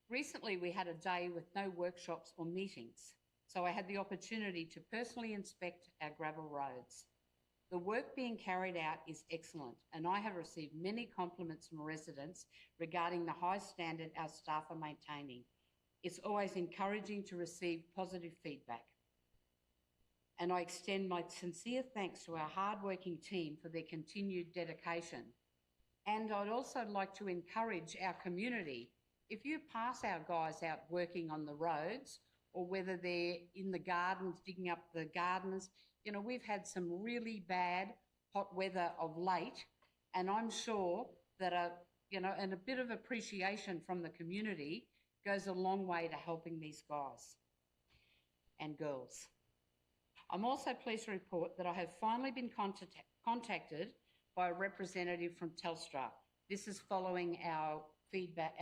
Recently, we had a day with no workshops or meetings, so I had the opportunity to personally inspect our gravel roads. The work being carried out is excellent, and I have received many compliments from residents regarding the high standard our staff are maintaining. It's always encouraging to receive positive feedback. And I extend my sincere thanks to our hard-working team for their continued dedication. And I'd also like to encourage our community, if you pass our guys out working on the roads, or whether they're in the gardens, digging up the gardens, you know, we've had some really bad hot weather of late, and I'm sure that and a bit of appreciation from the community goes a long way to helping these guys and girls. I'm also pleased to report that I have finally been contacted by a representative from Telstra. This is following our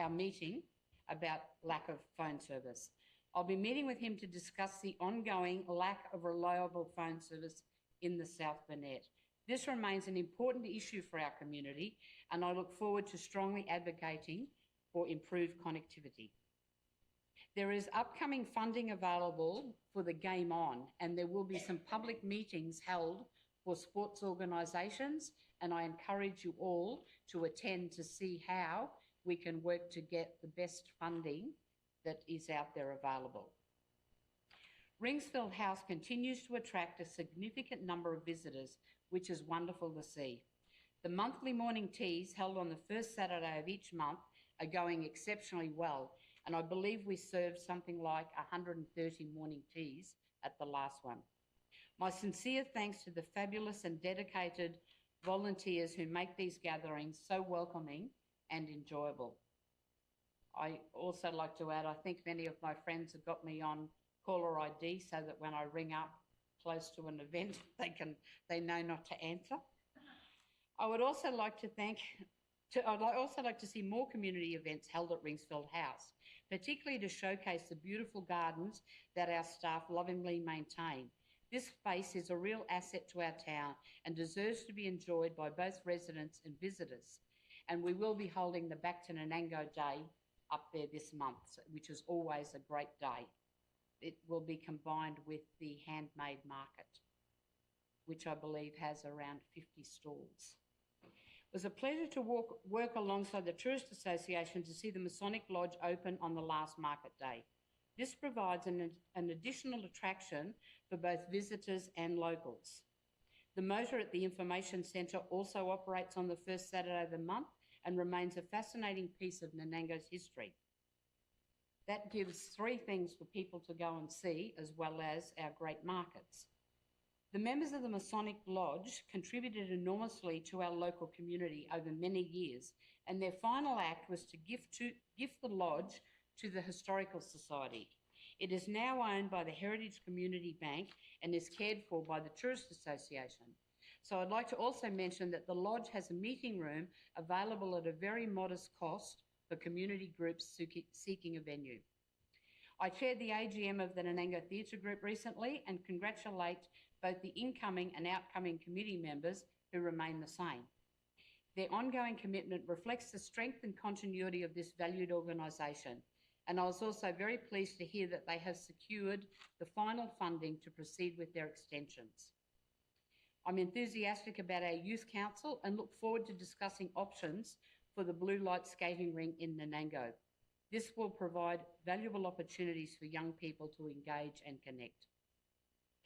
meeting about lack of phone service. I'll be meeting with him to discuss the ongoing lack of reliable phone service in the South Burnett. This remains an important issue for our community, and I look forward to strongly advocating for improved connectivity. There is upcoming funding available for the Game On, and there will be some public meetings held for sports organisations, and I encourage you all to attend to see how we can work to get the best funding that is out there available. Ringsfield House continues to attract a significant number of visitors, which is wonderful to see. The monthly morning teas held on the first Saturday of each month are going exceptionally well, and I believe we served something like 130 morning teas at the last one. My sincere thanks to the fabulous and dedicated volunteers who make these gatherings so welcoming and enjoyable. I also like to add, I think many of my friends have got me on caller ID so that when I ring up close to an event, they know not to answer. I would also like to see more community events held at Ringsfield House, particularly to showcase the beautiful gardens that our staff lovingly maintain. This space is a real asset to our town and deserves to be enjoyed by both residents and visitors. And we will be holding the Back to Nanango Day up there this month, which is always a great day. It will be combined with the handmade market, which I believe has around 50 stalls. It was a pleasure to work alongside the Tourist Association to see the Masonic Lodge open on the last market day. This provides an additional attraction for both visitors and locals. The motor at the Information Centre also operates on the first Saturday of the month and remains a fascinating piece of Nanango's history. That gives three things for people to go and see, as well as our great markets. The members of the Masonic Lodge contributed enormously to our local community over many years, and their final act was to gift the lodge to the Historical Society. It is now owned by the Heritage Community Bank and is cared for by the Tourist Association. So I'd like to also mention that the lodge has a meeting room available at a very modest cost for community groups seeking a venue. I chaired the AGM of the Nanango Theatre Group recently and congratulate both the incoming and outcoming committee members who remain the same. Their ongoing commitment reflects the strength and continuity of this valued organisation, and I was also very pleased to hear that they have secured the final funding to proceed with their extensions. I'm enthusiastic about our Youth Council and look forward to discussing options for the Blue Light Skating Ring in Nanango. This will provide valuable opportunities for young people to engage and connect.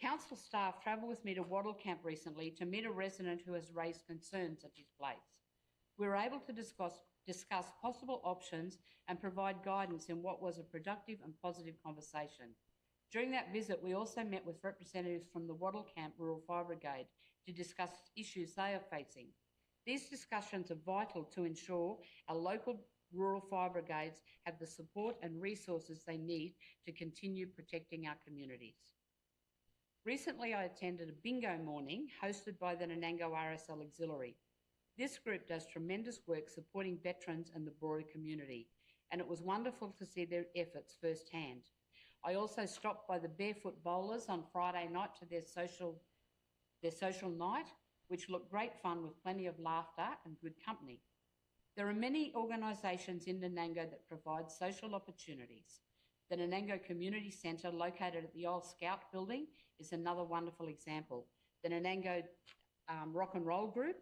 Council staff travelled with me to Wattle Camp recently to meet a resident who has raised concerns at his place. We were able to discuss possible options and provide guidance in what was a productive and positive conversation. During that visit, we also met with representatives from the Wattle Camp Rural Fire Brigade to discuss issues they are facing. These discussions are vital to ensure our local rural fire brigades have the support and resources they need to continue protecting our communities. Recently, I attended a bingo morning hosted by the Nanango RSL Auxiliary. This group does tremendous work supporting veterans and the broader community, and it was wonderful to see their efforts firsthand. I also stopped by the Barefoot Bowlers on Friday night to their social night, which looked great fun with plenty of laughter and good company. There are many organisations in Nanango that provide social opportunities. The Nanango Community Centre, located at the old Scout building, is another wonderful example. The Nanango Rock and Roll Group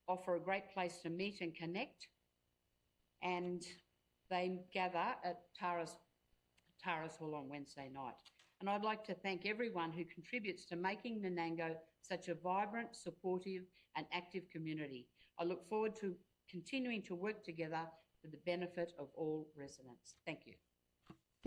offer a great place to meet and connect, and they gather at Tara's Hall on Wednesday night. And I'd like to thank everyone who contributes to making Nanango such a vibrant, supportive and active community. I look forward to continuing to work together for the benefit of all residents. Thank you.